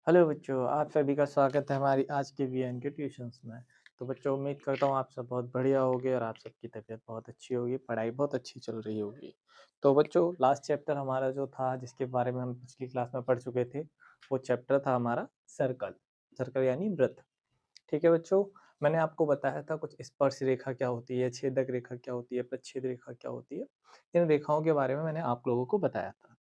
Hello बच्चों, आप सभी का स्वागत है हमारी आज के वीएन के ट्यूशंस में। तो बच्चों, उम्मीद करता हूँ आप सब बहुत बढ़िया होगे और आप सबकी तबीयत बहुत अच्छी होगी, पढ़ाई बहुत अच्छी चल रही होगी। तो बच्चों, लास्ट चैप्टर हमारा जो था जिसके बारे में हम पिछली क्लास में पढ़ चुके थे, वो चैप्टर था हमारा सर्कल। सर्कल यानी वृत्त। ठीक है बच्चों, मैंने आपको बताया था कुछ स्पर्श रेखा क्या होती है, छेदक रेखा क्या होती है, प्रच्छेद रेखा क्या होती है। इन रेखाओं के बारे में मैंने आप लोगों को बताया था।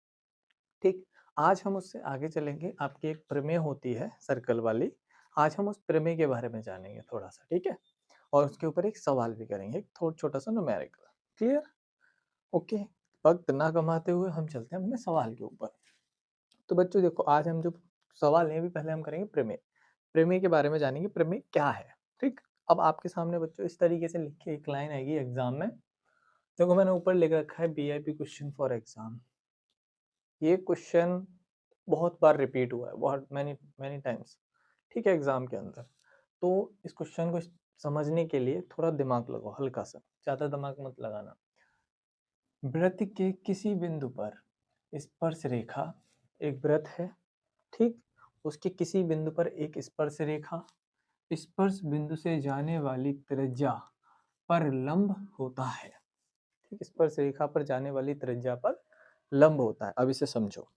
ठीक, आज हम उससे आगे चलेंगे। आपकी एक प्रमेय होती है सर्कल वाली, आज हम उस प्रमेय के बारे में जानेंगे थोड़ा सा, ठीक है। और उसके ऊपर एक सवाल भी करेंगे, एक थोड़ा छोटा सा न्यूमेरिकल। क्लियर? ओके। वक्त ना कमाते हुए हम चलते हैं अपने सवाल के ऊपर। तो बच्चों देखो, आज हम जो सवाल है, भी पहले हम करेंगे प्रमेय। प्रमेय के बारे में जानेंगे, प्रमेय क्या है। ठीक, अब आपके सामने बच्चों इस तरीके से लिख के एक लाइन आएगी एग्जाम में। देखो, मैंने ऊपर लिख रखा है बीआईपी क्वेश्चन फॉर एग्जाम। ये क्वेश्चन बहुत बार रिपीट हुआ है, बहुत मैनी मैनी टाइम्स, ठीक है, एग्जाम के अंदर। तो इस क्वेश्चन को समझने के लिए थोड़ा दिमाग लगाओ, हल्का सा, ज्यादा दिमाग मत लगाना। वृत्त के किसी बिंदु पर स्पर्श रेखा, एक वृत्त है, ठीक, उसके किसी बिंदु पर एक स्पर्श रेखा स्पर्श बिंदु से जाने वाली त्रिज्या पर लंब होता है। ठीक, स्पर्श रेखा पर जाने वाली त्रिज्या पर लंब होता है। अब इसे समझो।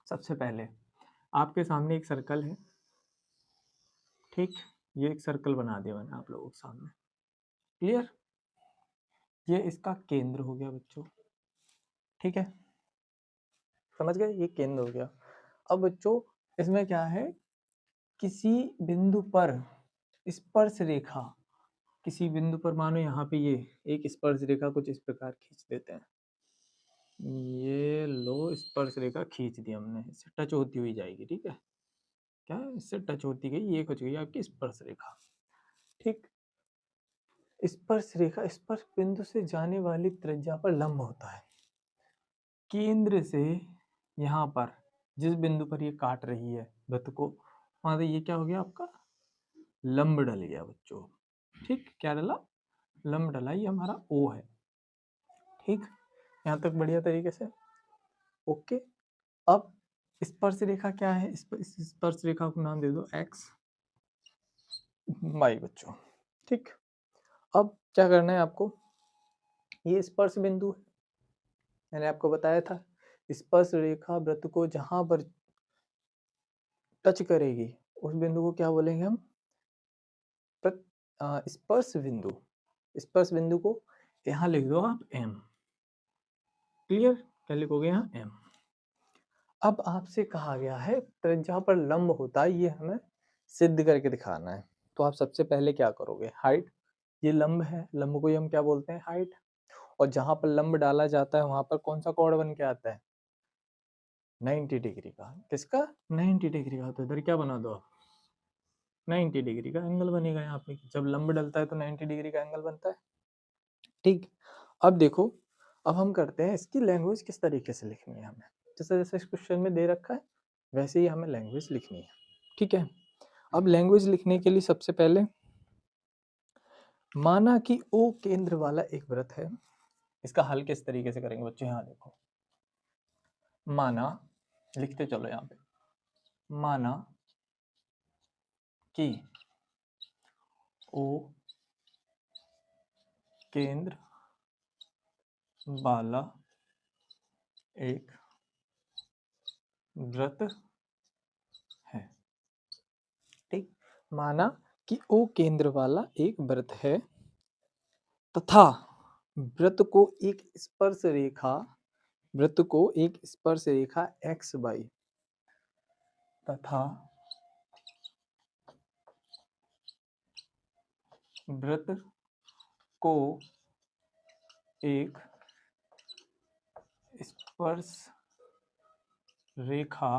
सबसे पहले आपके सामने एक सर्कल है, ठीक, ये एक सर्कल बना दिया मैंने आप लोगों के सामने। क्लियर? ये इसका केंद्र हो गया बच्चों, ठीक है, समझ गए, ये केंद्र हो गया। अब बच्चों, इसमें क्या है, किसी बिंदु पर स्पर्श रेखा, किसी बिंदु पर मानो यहाँ पे ये एक स्पर्श रेखा कुछ इस प्रकार खींच देते हैं। ये लो, स्पर्श रेखा खींच दी हमने, इससे टच होती हुई जाएगी, ठीक है, क्या है? इससे टच होती गई, ये कुछ गई आपकी स्पर्श रेखा। ठीक, स्पर्श रेखा स्पर्श बिंदु से जाने वाली त्रिज्या पर लंब होता है। केंद्र से यहाँ पर जिस बिंदु पर ये काट रही है वृत्त को, वहां से ये क्या हो गया आपका, लंब डल गया बच्चों। ठीक, क्या डला? लंब डला, ये हमारा ओ है। ठीक, यहाँ तक बढ़िया तरीके से। ओके। अब स्पर्श रेखा क्या है, इस स्पर्श रेखा को नाम दे दो एक्स वाई बच्चों। ठीक, अब क्या करना है आपको, ये स्पर्श बिंदु है, मैंने आपको बताया था। स्पर्श रेखा वृत्त को जहां पर टच करेगी उस बिंदु को क्या बोलेंगे हम, स्पर्श बिंदु। स्पर्श बिंदु को यहाँ लिख दो आप एम। क्लियर? क्या लिखोगे यहाँ, एम। अब आपसे कहा गया है त्रिज्या पर लंब होता है, ये हमें सिद्ध करके दिखाना है। तो आप सबसे पहले क्या करोगे, हाइट, ये लंब है, लंब को ही हम क्या बोलते हैं, हाइट। और जहां पर लंब डाला जाता है वहां पर कौन सा कोण बन के आता है, 90 डिग्री का। किसका? 90 डिग्री का। तो इधर क्या बना दो आप, 90 डिग्री का एंगल बनेगा यहाँ पे। जब लंब डलता है तो 90 डिग्री का एंगल बनता है। ठीक, अब देखो, अब हम करते हैं इसकी लैंग्वेज किस तरीके से लिखनी है हमें। जैसे जैसे इस क्वेश्चन में दे रखा है वैसे ही हमें लैंग्वेज लिखनी है, ठीक है। अब लैंग्वेज लिखने के लिए सबसे पहले माना कि ओ केंद्र वाला एक वृत्त है। इसका हल किस तरीके से करेंगे बच्चों, यहाँ देखो, माना, लिखते चलो यहाँ पे, माना कि ओ केंद्र वाला एक वृत्त है। ठीक, माना कि ओ केंद्र वाला एक वृत्त है तथा वृत्त को एक स्पर्श रेखा, वृत्त को एक स्पर्श रेखा एक्स वाई तथा वृत्त को एक स्पर्श रेखा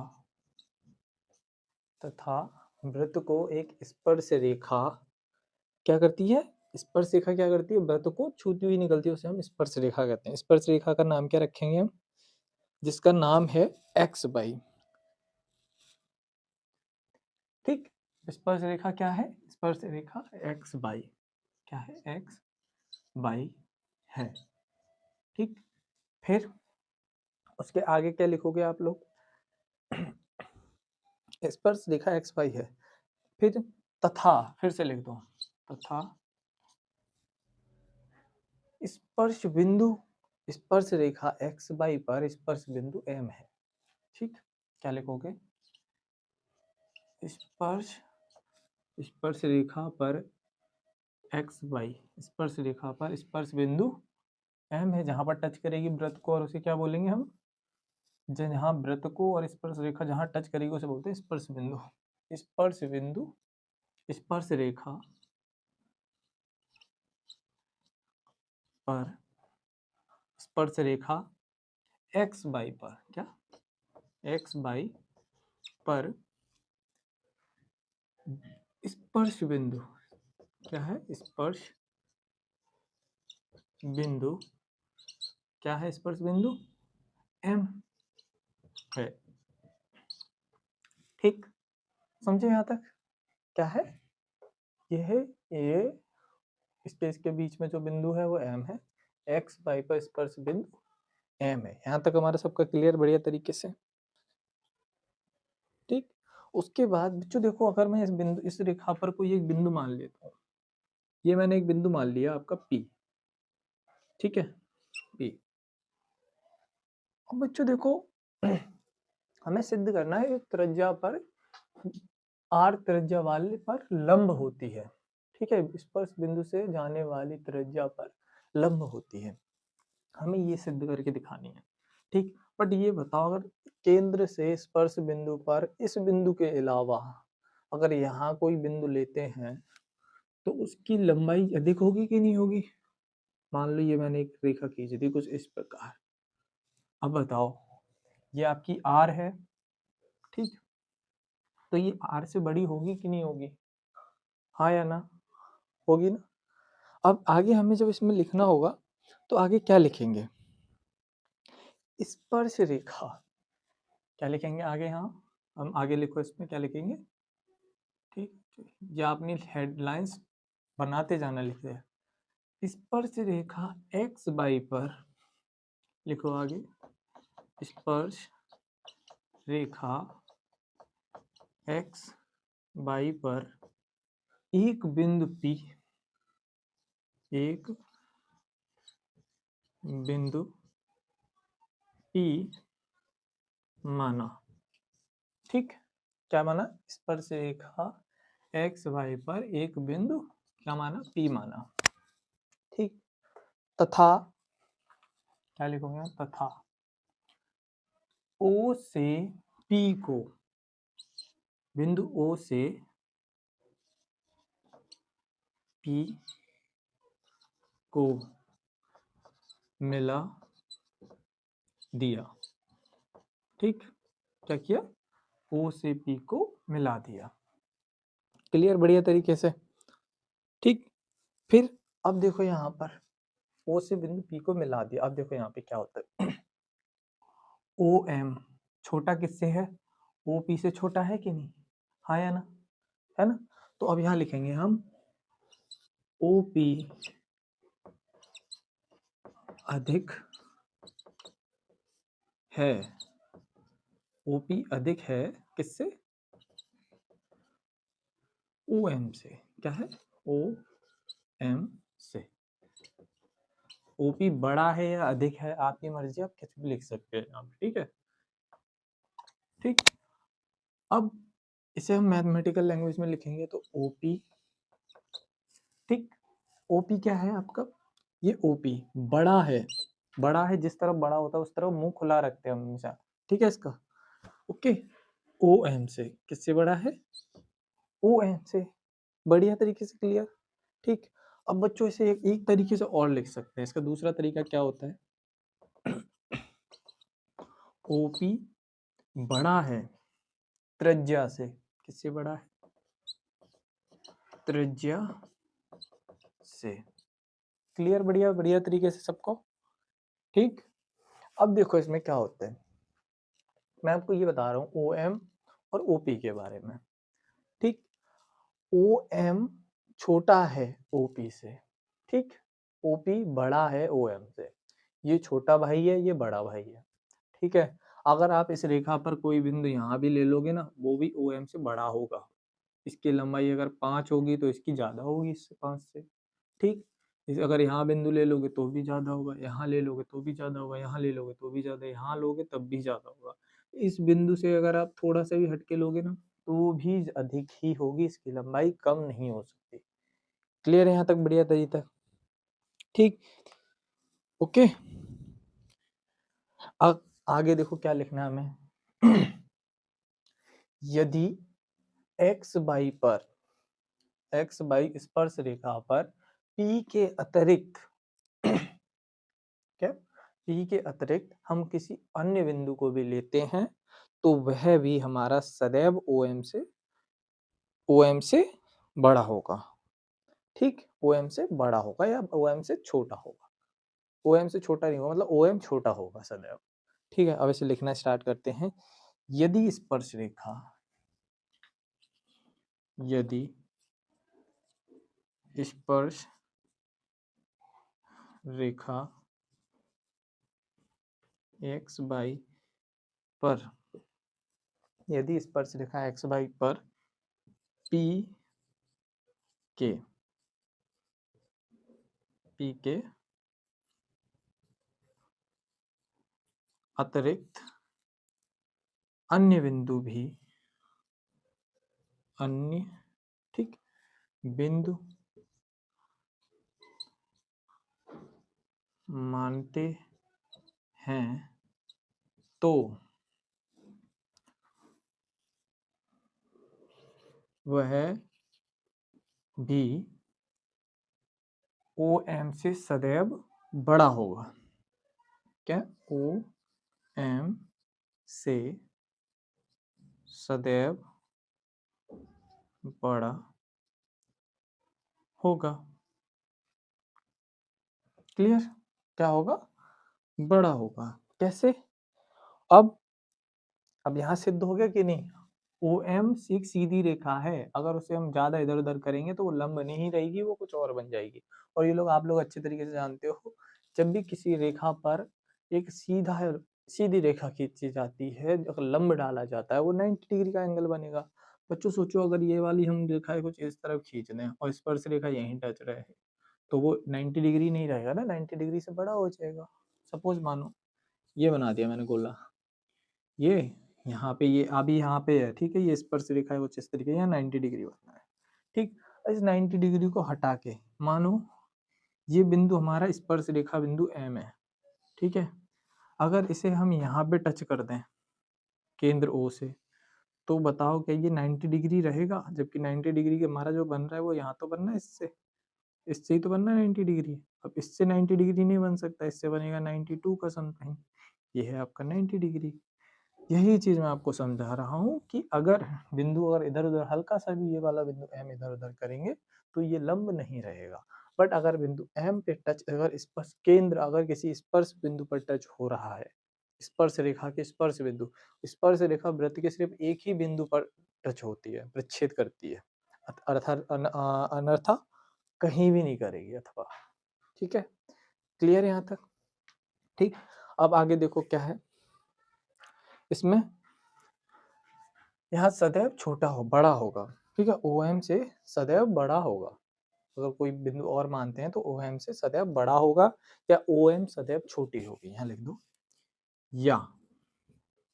तथा वृत्त को एक स्पर्श रेखा क्या करती है, स्पर्श रेखा क्या करती है, वृत्त को छूती हुई निकलती है, उसे हम स्पर्श रेखा कहते हैं। स्पर्श रेखा का नाम क्या रखेंगे हम, जिसका नाम है एक्स वाई। ठीक, स्पर्श रेखा क्या है, स्पर्श रेखा एक्स वाई, क्या है, एक्स वाई है। ठीक, फिर उसके आगे क्या लिखोगे आप लोग, स्पर्श रेखा एक्स वाई है। फिर तथा, फिर से लिख दो, तथा स्पर्श बिंदु, स्पर्श रेखा एक्स वाई पर स्पर्श बिंदु एम है। ठीक, क्या लिखोगे? स्पर्श, स्पर्श रेखा पर एक्स वाई, स्पर्श रेखा पर स्पर्श बिंदु एम है, जहां पर टच करेगी वृत्त को, और उसे क्या बोलेंगे हम? जहां वृत्त को और स्पर्श रेखा जहां टच करेगी उसे बोलते हैं स्पर्श बिंदु। स्पर्श बिंदु, स्पर्श रेखा पर स्पर्श रेखा एक्स वाई पर, क्या? एक्स वाई पर स्पर्श बिंदु, क्या है? स्पर्श बिंदु, क्या है? स्पर्श बिंदु एम है। ठीक, समझे यहाँ तक? क्या है? ये है, ये स्पेस के बीच में जो बिंदु है वो एम है, एक्स वाई पर स्पर्श बिंदु एम है। यहाँ तक हमारा सबका क्लियर, बढ़िया तरीके से। ठीक, उसके बाद बच्चों देखो, अगर मैं इस बिंदु, इस रेखा पर कोई एक बिंदु मान लेता हूँ, ये मैंने एक बिंदु मान लिया आपका P, ठीक है, P। अब बच्चों देखो, हमें सिद्ध करना है त्रिज्या पर, r त्रिज्या वाले पर लंब होती है। ठीक है, स्पर्श बिंदु से जाने वाली त्रिज्या पर लंब होती है, हमें ये सिद्ध करके दिखानी है। ठीक, बट ये बताओ, अगर केंद्र से स्पर्श बिंदु पर इस बिंदु के अलावा अगर यहाँ कोई बिंदु लेते हैं तो उसकी लंबाई अधिक होगी कि नहीं होगी? मान लो ये मैंने एक रेखा खींची थी कुछ इस प्रकार, अब बताओ ये आपकी R है, ठीक, तो ये R से बड़ी होगी कि नहीं होगी? हाँ या ना? होगी ना? अब आगे हमें जब इसमें लिखना होगा तो आगे क्या लिखेंगे? स्पर्श रेखा, क्या लिखेंगे आगे? हाँ, हम आगे लिखो, इसमें क्या लिखेंगे? ठीक, या अपनी हेडलाइंस बनाते जाना, लिखते हैं स्पर्श रेखा एक्स वाई पर, लिखो आगे, स्पर्श रेखा एक्स वाई पर एक बिंदु P, एक बिंदु P माना। ठीक, क्या माना? स्पर्श रेखा एक्स वाई पर एक बिंदु क्या माना? P माना। ठीक, तथा, क्या लिखोगे? तथा O से P को, बिंदु O से P को मिला दिया। ठीक, क्या किया? O से P को मिला दिया। क्लियर, बढ़िया तरीके से। ठीक, फिर अब देखो यहाँ पर O से बिंदु P को मिला दिया, अब देखो यहाँ पे क्या होता है। OM छोटा किससे है? OP से छोटा है कि नहीं? हाँ या ना? है ना? तो अब यहाँ लिखेंगे हम OP अधिक है, OP अधिक है किससे? OM से। क्या है? OM से। OP बड़ा है या अधिक है, आपकी मर्जी, आप कुछ भी लिख सकते हैं आप। ठीक है, ठीक, अब इसे हम मैथमेटिकल लैंग्वेज में लिखेंगे तो OP, ठीक, OP क्या है आपका? ये OP बड़ा है, बड़ा है, जिस तरफ बड़ा होता है उस तरफ मुंह खुला रखते हैं हम हमेशा। ठीक है, इसका ओके। OM से किससे बड़ा है? OM से, बढ़िया तरीके से क्लियर। ठीक, अब बच्चों इसे एक तरीके से और लिख सकते हैं। इसका दूसरा तरीका क्या होता है? OP बड़ा है त्रिज्या से, किससे बड़ा है? त्रिज्या से। क्लियर, बढ़िया बढ़िया तरीके से सबको। ठीक, अब देखो इसमें क्या होता है, मैं आपको ये बता रहा हूँ OM और OP के बारे में। ठीक, OM छोटा है OP से, ठीक, OP बड़ा है OM से, ये छोटा भाई है, ये बड़ा भाई है। ठीक है, अगर आप इस रेखा पर कोई बिंदु यहाँ भी ले लोगे ना, वो भी OM से बड़ा होगा। इसकी लंबाई अगर 5 होगी तो इसकी ज़्यादा होगी इससे 5 से, ठीक। अगर यहाँ बिंदु ले लोगे तो भी ज़्यादा होगा, यहाँ ले लोगे तो भी ज़्यादा होगा, यहाँ ले लोगे तो भी ज़्यादा, यहाँ लोगे तब भी ज़्यादा होगा। इस बिंदु से अगर आप थोड़ा सा भी हटके लोगे ना, तो भी अधिक ही होगी, इसकी लंबाई कम नहीं हो सकती। क्लियर है यहाँ तक? बढ़िया तरीका, ठीक। ओके, अब आगे देखो क्या लिखना है हमें। यदि x y स्पर्श रेखा पर P के अतिरिक्त क्या P के अतिरिक्त हम किसी अन्य बिंदु को भी लेते हैं, तो वह भी हमारा सदैव OM से बड़ा होगा, ठीक। OM से बड़ा होगा या OM से छोटा होगा। OM से छोटा नहीं होगा, मतलब OM छोटा होगा सदैव, ठीक है। अब इसे लिखना स्टार्ट करते हैं। यदि स्पर्श रेखा XY पर, यदि स्पर्श रेखा XY पर P के अतिरिक्त अन्य बिंदु भी, ठीक, बिंदु मानते हैं, तो वह भी OM से सदैव बड़ा होगा। क्या? OM से सदैव बड़ा होगा। क्लियर? क्या होगा? बड़ा होगा। कैसे? अब यहाँ सिद्ध हो गया कि नहीं? OM एक सीधी रेखा है, अगर उसे हम ज्यादा इधर उधर करेंगे तो वो लंब नहीं रहेगी, वो कुछ और बन जाएगी। और ये लोग आप लोग अच्छे तरीके से जानते हो, जब भी किसी रेखा पर एक सीधी रेखा खींची जाती है, अगर लंब डाला जाता है, वो 90 डिग्री का एंगल बनेगा। बच्चों सोचो, अगर ये वाली हम रेखा कुछ इस तरफ खींच दें और स्पर्श रेखा यहीं टच रहे, तो वो 90 डिग्री नहीं रहेगा ना, 90 डिग्री से बड़ा हो जाएगा। सपोज मानो ये बना दिया मैंने गोला, ये यहाँ पे, ये अभी यहाँ पे है, ठीक है, ये स्पर्श रेखा है कुछ इस तरीके, यहाँ 90 डिग्री बनना है, ठीक। इस 90 डिग्री को हटा के मानो ये बिंदु हमारा स्पर्श रेखा बिंदु M है, ठीक है। अगर इसे हम यहाँ पे टच कर दें केंद्र O से, तो बताओ क्या ये 90 डिग्री रहेगा? जबकि 90 डिग्री के हमारा जो बन रहा है वो यहाँ तो बनना है, इससे ही तो बनना है 90 डिग्री। अब इससे 90 डिग्री नहीं बन सकता, इससे बनेगा 92 का समथिंग। ये है आपका 90 डिग्री। यही चीज मैं आपको समझा रहा हूँ कि अगर बिंदु अगर इधर उधर हल्का सा भी ये वाला बिंदु M इधर उधर करेंगे तो ये लंब नहीं रहेगा। बट अगर बिंदु M पे टच, अगर स्पर्श केंद्र अगर किसी स्पर्श बिंदु पर टच हो रहा है, स्पर्श रेखा के स्पर्श बिंदु, स्पर्श रेखा वृत्त के सिर्फ एक ही बिंदु पर टच होती है, प्रच्छेद करती है, अर्थात अनर्था कहीं भी नहीं करेगी अथवा, ठीक है। क्लियर है यहाँ तक? ठीक। अब आगे देखो क्या है इसमें, यहाँ सदैव छोटा हो बड़ा होगा, ठीक है, OM से सदैव बड़ा होगा। अगर कोई बिंदु और मानते हैं तो OM से सदैव बड़ा होगा, या OM सदैव छोटी होगी, यहाँ लिख दो, या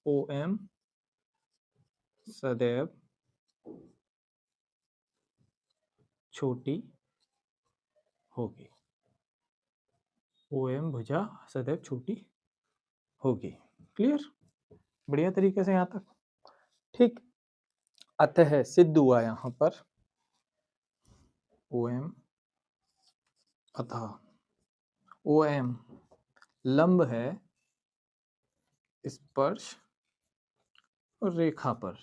OM सदैव छोटी होगी, OM भुजा सदैव छोटी होगी। क्लियर? बढ़िया तरीके से यहाँ तक, ठीक। अतः सिद्ध हुआ यहाँ पर OM अतः OM लंब है स्पर्श रेखा पर,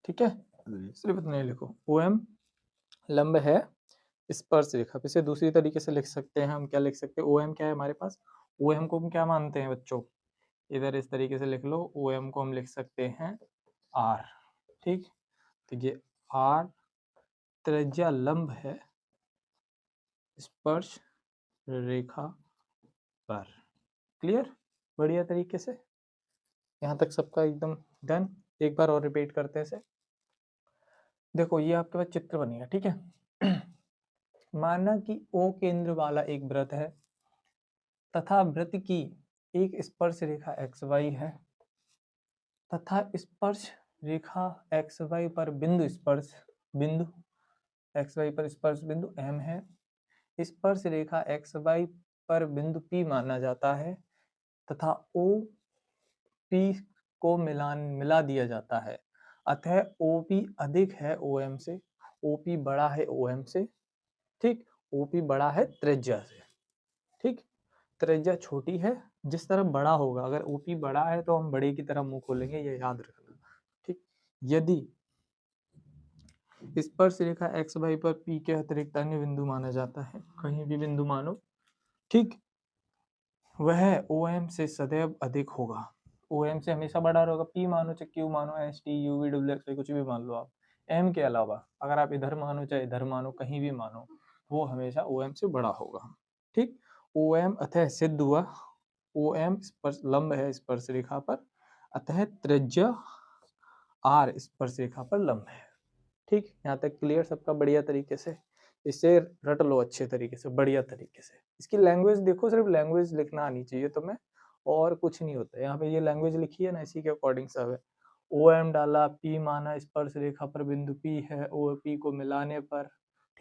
ठीक है। सिर्फ इतना ही लिखो, OM लंब है स्पर्श रेखा पे। इसे दूसरी तरीके से लिख सकते हैं हम, क्या लिख सकते हैं? OM क्या है हमारे पास? OM को हम क्या मानते हैं बच्चों? इधर इस तरीके से लिख लो, OM को हम लिख सकते हैं R, ठीक। तो ये R त्रिज्या लंब है स्पर्श रेखा पर। क्लियर? बढ़िया तरीके से। यहाँ तक सबका एकदम डन। एक बार और रिपीट करते हैं इसे। देखो ये आपके पास चित्र बनेगा, ठीक है। माना कि ओ केंद्र वाला एक वृत्त है तथा वृत्त की एक स्पर्श रेखा XY है तथा स्पर्श रेखा XY पर बिंदु XY पर स्पर्श बिंदु M है। स्पर्श रेखा XY पर बिंदु P माना जाता है तथा OP को मिला दिया जाता है। अतः OP अधिक है OM से, OP बड़ा है OM से, ठीक। OP बड़ा है त्रिज्या से, ठीक। त्रिज्या छोटी है, जिस तरह बड़ा होगा, अगर OP बड़ा है तो हम बड़े की तरह मुंह खोलेंगे, ये याद रखना, ठीक। यदि स्पर्श रेखा XY पर P के अतिरिक्त अन्य बिंदु माना जाता है, कहीं भी बिंदु मानो, ठीक, वह OM से सदैव अधिक होगा। OM से हमेशा बड़ा होगा। P मानो चाहे Q मानो, ST UV WX कुछ भी मान लो आप, M के अलावा अगर आप इधर मानो चाहे इधर मानो, कहीं भी मानो, वो हमेशा OM से बड़ा होगा, ठीक। OM अतः सिद्ध हुआ, OM स्पर्श लंब है स्पर्श रेखा पर, अतः त्रिज्या R स्पर्श रेखा पर लंब है, ठीक। यहाँ तक क्लियर सबका बढ़िया तरीके से। इसे रट लो अच्छे तरीके से, बढ़िया तरीके से। इसकी लैंग्वेज देखो, सिर्फ लैंग्वेज लिखना आनी चाहिए तुम्हें, और कुछ नहीं होता। यहाँ पे ये लैंग्वेज लिखी है ना, इसी के अकॉर्डिंग सब है। OM डाला, P माना स्पर्श रेखा पर बिंदु P है, OP को मिलाने पर,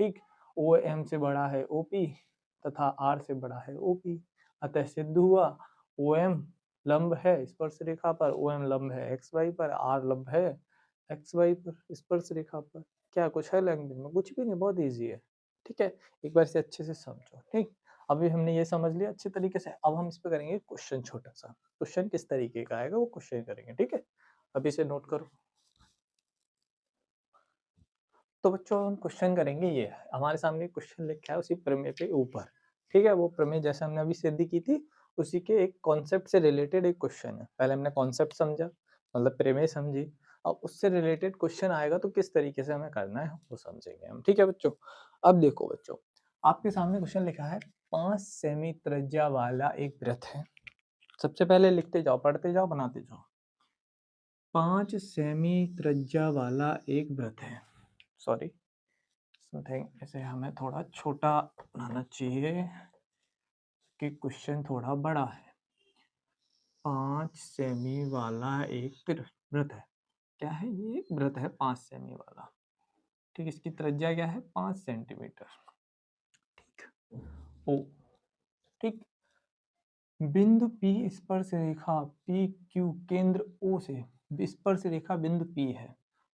ठीक, OM से बड़ा है OP तथा R से बड़ा है OP, अतः सिद्ध हुआ OM लंब है स्पर्श रेखा पर, OM लंब है XY पर, R लंब है XY पर स्पर्श रेखा पर। क्या कुछ है लैंग्वेज में? कुछ भी नहीं, बहुत इजी है, ठीक है। एक बार इसे अच्छे से समझो, ठीक। अभी हमने ये समझ लिया अच्छे तरीके से। अब हम इस पे करेंगे क्वेश्चन, छोटा सा क्वेश्चन किस तरीके का आएगा वो क्वेश्चन करेंगे, ठीक है। अभी इसे नोट करो। तो बच्चों हम क्वेश्चन करेंगे, ये हमारे सामने क्वेश्चन लिखा है उसी प्रमेय के ऊपर, ठीक है। वो प्रमेय जैसे हमने अभी सिद्ध की थी, उसी के एक कॉन्सेप्ट से रिलेटेड एक क्वेश्चन है। पहले हमने कॉन्सेप्ट समझा, मतलब प्रमेय समझी, अब उससे रिलेटेड क्वेश्चन आएगा तो किस तरीके से हमें करना है वो समझेंगे हम, ठीक है बच्चों। अब देखो बच्चों, आपके सामने क्वेश्चन लिखा है 5 सेमी त्रिज्या वाला एक वृत्त है। सबसे पहले लिखते जाओ, पढ़ते जाओ, बनाते जाओ। 5 सेमी त्रिज्या वाला एक वृत्त है, सॉरी समथिंग इसे हमें थोड़ा छोटा बनाना चाहिए कि क्वेश्चन थोड़ा बड़ा है। 5 सेमी वाला एक वृत्त है, क्या है ये? वृत्त है 5 सेमी वाला, ठीक। इसकी त्रिज्या क्या है? 5 सेंटीमीटर, ठीक। ओ, ठीक। बिंदु P स्पर्श रेखा PQ केंद्र O से स्पर्श रेखा बिंदु P है,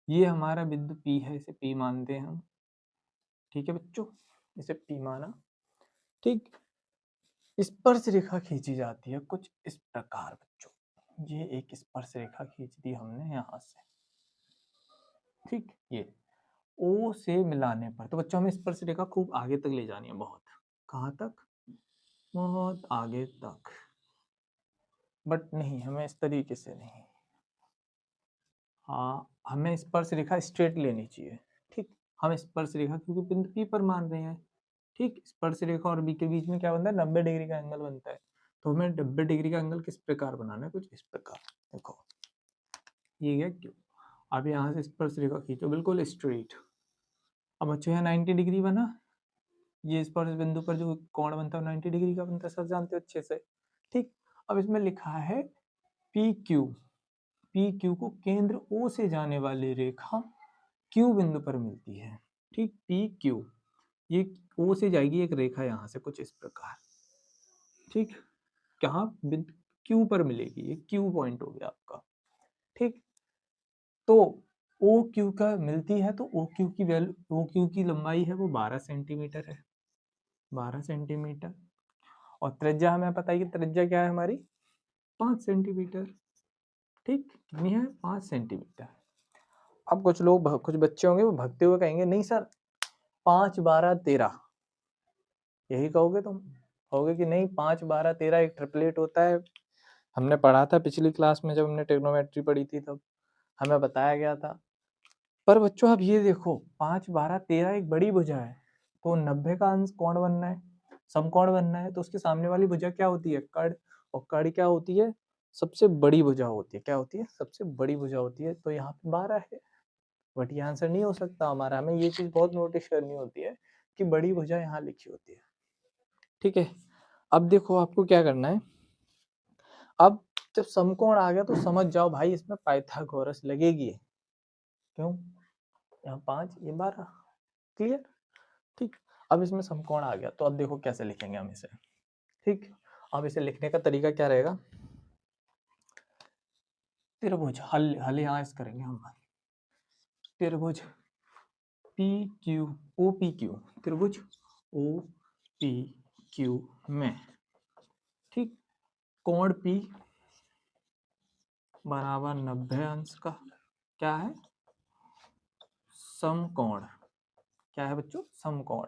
ये हमारा बिंदु P है, इसे P मानते हैं हम, ठीक है बच्चों, इसे P माना, ठीक। स्पर्श रेखा खींची जाती है कुछ इस प्रकार बच्चों, ये एक स्पर्श रेखा खींच दी हमने यहाँ से, ठीक। ये O से मिलाने पर, तो बच्चों हमें स्पर्श रेखा खूब आगे तक ले जानी है, बहुत, कहाँ तक? बहुत आगे तक, बट नहीं, हमें इस तरीके से नहीं, हाँ हमें स्पर्श रेखा स्ट्रेट लेनी चाहिए, ठीक। हम स्पर्श रेखा क्योंकि बिंदु P पर मान रहे हैं, ठीक। स्पर्श रेखा और B के बीच में क्या बनता है? 90 डिग्री का एंगल बनता है। तो हमें 90 डिग्री का एंगल किस प्रकार बनाना है? कुछ इस प्रकार, देखो ये क्या, क्यों। अब यहाँ से स्पर्श रेखा खींचो बिल्कुल स्ट्रेट। अब बच्चों यहाँ 90 डिग्री बना, ये स्पर्श बिंदु पर जो कोण बनता है 90 डिग्री का बनता है, सब जानते हो अच्छे से, ठीक। अब इसमें लिखा है PQ को केंद्र O से जाने वाली रेखा Q बिंदु पर मिलती है, ठीक। PQ ये O से जाएगी एक रेखा यहाँ से कुछ इस प्रकार, ठीक। कहाँ? बिंदु Q पर मिलेगी, ये Q पॉइंट हो गया आपका, ठीक। तो OQ का मिलती है, तो OQ की वैल्यू, OQ की लंबाई है वो 12 सेंटीमीटर है, 12 सेंटीमीटर। और त्रिज्या हमें पता है कि त्रिज्या क्या है हमारी? 5 सेंटीमीटर, ठीक। कितनी है? 5 सेंटीमीटर। अब कुछ लोग, कुछ बच्चे होंगे वो भगते हुए कहेंगे नहीं सर 5 12 13, यही कहोगे तुम? कहोगे कि नहीं 5 12 13 एक ट्रिपलेट होता है, हमने पढ़ा था पिछली क्लास में जब हमने ट्रिग्नोमेट्री पढ़ी थी, तब हमें बताया गया था। पर बच्चों अब ये देखो 5 12 13 एक बड़ी भुजा है, तो 90 का अंश कोण बनना है, समकोण बनना है, तो उसके सामने वाली भुजा क्या होती है? कर्ण। और कर्ण क्या होती है? सबसे बड़ी भुजा होती है। क्या होती है? सबसे बड़ी भुजा होती है। तो यहाँ पे 12 है, बट ये आंसर नहीं हो सकता हमारा। हमें ये चीज बहुत नोटिस करनी होती है कि बड़ी भुजा यहाँ लिखी होती है। ठीक है, अब देखो आपको क्या करना है। अब जब समकोण आ गया तो समझ जाओ भाई इसमें पाइथागोरस लगेगी। क्यों? यहाँ 5, ये 12। क्लियर? ठीक, अब इसमें समकोण आ गया तो अब देखो कैसे लिखेंगे हम इसे। ठीक, अब इसे लिखने का तरीका क्या रहेगा? त्रिभुज हल यहाँ इस करेंगे हम। त्रिभुज P Q O P Q, त्रिभुज ओ पी क्यू में, ठीक, कोण P बराबर 90 अंश का क्या है? समकोण। क्या है बच्चों? समकोण।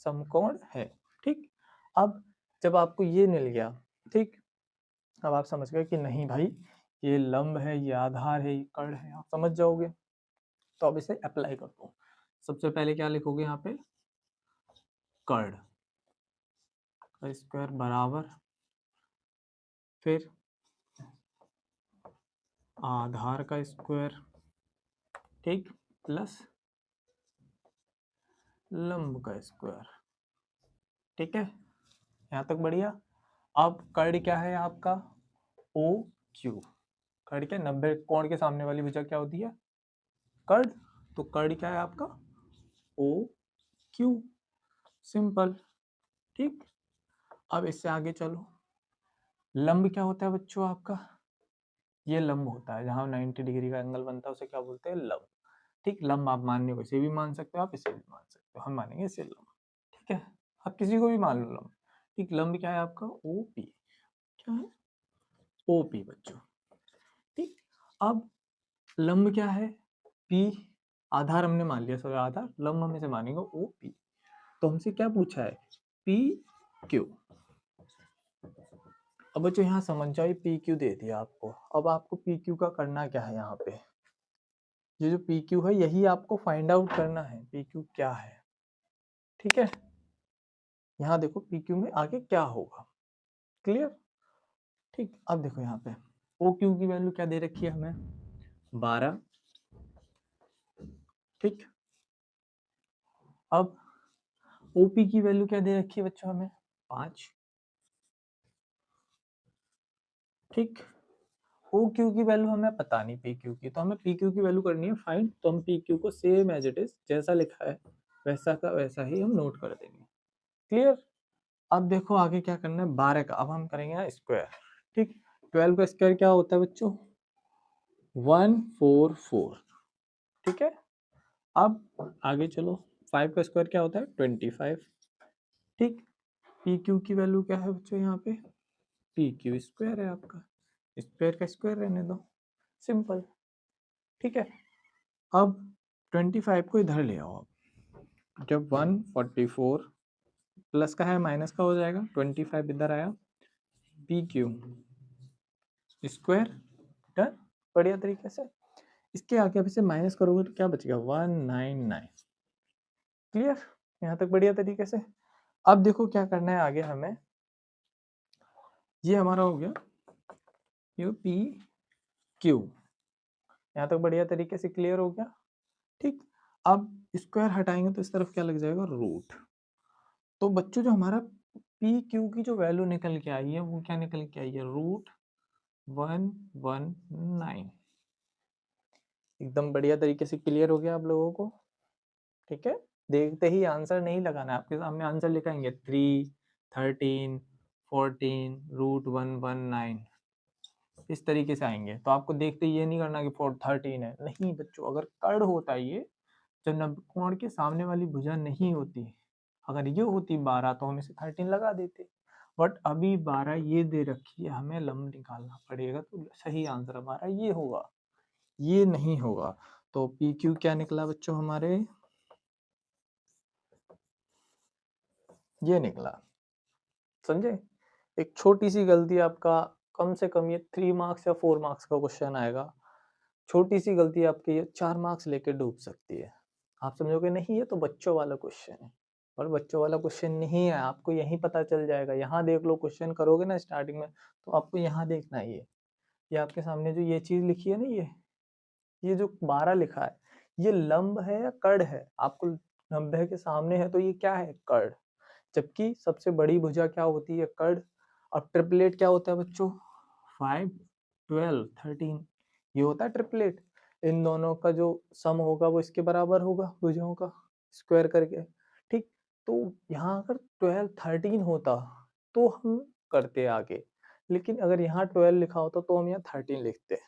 समकोण है। ठीक, अब जब आपको ये मिल गया, ठीक, अब आप समझ गए कि नहीं भाई ये लंब है, ये आधार है, ये कर्ण है, आप समझ जाओगे। तो अब इसे अप्लाई कर दो। सबसे पहले क्या लिखोगे यहाँ पे? कर्ण का स्क्वायर बराबर, फिर आधार का स्क्वायर, ठीक, प्लस लंब का स्क्वायर। ठीक है, यहाँ तक बढ़िया। अब कर्ण क्या है आपका? O Q. कर्ण क्या? 90 कोण के सामने वाली भुजा क्या होती है? कर्ण। तो कर्ण क्या है आपका? O Q. सिंपल। ठीक, अब इससे आगे चलो। लंब क्या होता है बच्चों आपका? ये लंब होता है, जहां 90 डिग्री का एंगल बनता है उसे क्या बोलते हैं? लंब। ठीक, लंब आप मानने को इसे भी मान सकते हो, आप इसे भी मान सकते हो, हम मानेंगे इसे लंब। ठीक है, आप किसी को भी मान लो लंब। ठीक, लंब क्या है आपका? O P. क्या है? ओ पी बच्चों। ठीक, अब लंब क्या है? पी। आधार हमने मान लिया, सर आधार, लंब हम इसे मानेंगे ओ पी। तो हमसे क्या पूछा है? P Q. अब बच्चों यहाँ समझ जाओ, पी क्यू दे दिया आपको। अब आपको पी क्यू का करना क्या है? यहाँ पे ये जो पी क्यू है यही आपको फाइंड आउट करना है, पी क्यू क्या है। ठीक है, यहाँ देखो पी क्यू में आगे क्या होगा। क्लियर? ठीक, अब देखो यहाँ पे ओ क्यू की वैल्यू क्या दे रखी है हमें? 12। ठीक, अब ओपी की वैल्यू क्या दे रखी है बच्चों हमें? 5। ठीक, ओ क्यू की वैल्यू हमें पता नहीं पी क्यू की, तो हमें पी क्यू की वैल्यू करनी है फाइंड। तो हम पी क्यू को सेम एज इट इज जैसा लिखा है वैसा का वैसा ही हम नोट कर देंगे। क्लियर? अब देखो आगे क्या करना है? 12 का अब हम करेंगे स्क्वायर। ठीक, 12 का स्क्वायर क्या होता है बच्चों? 144। ठीक है, अब आगे चलो। 5 का स्क्वायर क्या होता है? 25। ठीक, पी क्यू की वैल्यू क्या है बच्चों? यहाँ पे पी क्यू स्क्वायर है आपका, स्क्वायर का स्क्वायर रहने दो। सिंपल। ठीक है, अब 25 को इधर ले आओ। जब 144 प्लस का है माइनस का हो जाएगा, 25 इधर आया, पी क्यू स्क्वायर डन, बढ़िया तरीके से। इसके आगे अब इसे माइनस करोगे तो क्या बचेगा? 199। क्लियर? यहाँ तक बढ़िया तरीके से। अब देखो क्या करना है आगे हमें। ये हमारा हो गया यू पी क्यू, यहाँ तक बढ़िया तरीके से क्लियर हो गया। ठीक, अब स्क्वायर हटाएंगे तो इस तरफ क्या लग जाएगा? रूट। तो बच्चों जो हमारा पी क्यू की जो वैल्यू निकल के आई है वो क्या निकल के आई है? √119। एकदम बढ़िया तरीके से क्लियर हो गया आप लोगों को। ठीक है, देखते ही आंसर नहीं लगाना है, आपके सामने आंसर लिखाएंगे 3, 13, 14 √119, इस तरीके से आएंगे। तो आपको देखते ही ये नहीं करना कि 13 है, नहीं बच्चों, अगर कर्ण होता है ये, जब नवकोण के सामने वाली भुजा नहीं होती, अगर ये होती 12 तो हम इसे 13 लगा देते, बट अभी 12 ये दे रखी है, हमें लंब निकालना पड़ेगा। तो सही आंसर हमारा ये होगा, ये नहीं होगा। तो पी क्यू क्या निकला बच्चों हमारे? ये निकला। समझे? एक छोटी सी गलती आपका, कम से कम ये 3 मार्क्स या 4 मार्क्स का क्वेश्चन आएगा, छोटी सी गलती आपकी ये 4 मार्क्स लेके डूब सकती है। आप समझोगे नहीं ये तो बच्चों वाला क्वेश्चन है, और बच्चों वाला क्वेश्चन नहीं है, आपको यहीं पता चल जाएगा। यहाँ देख लो, क्वेश्चन करोगे ना स्टार्टिंग में, तो आपको यहाँ देखना है ये आपके सामने जो ये चीज़ लिखी है ना, ये जो 12 लिखा है, ये लंब है या कड़ है? आपको 90 के सामने है तो ये क्या है? कड़। जबकि सबसे बड़ी भुजा क्या होती है? कड़। अब ट्रिपलेट क्या होता है बच्चों? 5, 12, 13, ये होता है ट्रिपलेट। इन दोनों का जो सम होगा वो इसके बराबर होगा, भुजाओं का स्क्वायर करके, ठीक। तो यहाँ अगर 12, 13 होता तो हम करते आगे, लेकिन अगर यहाँ 12 लिखा होता तो हम यहाँ 13 लिखते।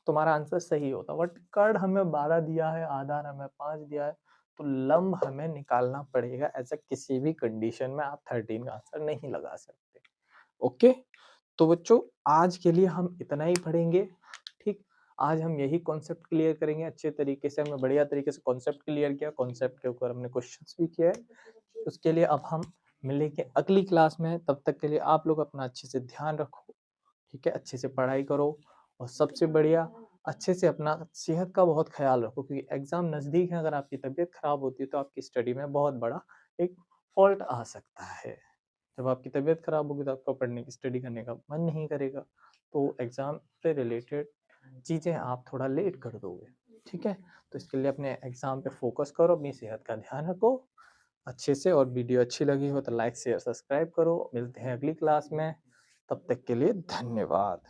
तुम्हारा आंसर सही होता, बट कर्ण हमें 12 दिया है, आधार हमें 5 दिया है, तो लंब हमें निकालना पड़ेगा। ऐसा किसी भी कंडीशन में आप 13 का आंसर नहीं लगा सकते। ओके, तो बच्चों आज के लिए हम इतना ही पढ़ेंगे, ठीक। आज हम यही कॉन्सेप्ट क्लियर करेंगे अच्छे तरीके से। हमने बढ़िया तरीके से कॉन्सेप्ट क्लियर किया, कॉन्सेप्ट के ऊपर हमने क्वेश्चंस भी किया है। उसके लिए अब हम मिलेंगे अगली क्लास में। तब तक के लिए आप लोग अपना अच्छे से ध्यान रखो, ठीक है, अच्छे से पढ़ाई करो, और सबसे बढ़िया अच्छे से अपना सेहत का बहुत ख्याल रखो, क्योंकि एग्जाम नज़दीक है। अगर आपकी तबीयत खराब होती है तो आपकी स्टडी में बहुत बड़ा एक फॉल्ट आ सकता है। जब आपकी तबीयत खराब होगी तो आपका पढ़ने की, स्टडी करने का मन नहीं करेगा, तो एग्जाम से रिलेटेड चीज़ें आप थोड़ा लेट कर दोगे, ठीक है। तो इसके लिए अपने एग्जाम पे फोकस करो, अपनी सेहत का ध्यान रखो अच्छे से। और वीडियो अच्छी लगी हो तो लाइक शेयर सब्सक्राइब करो। मिलते हैं अगली क्लास में, तब तक के लिए धन्यवाद।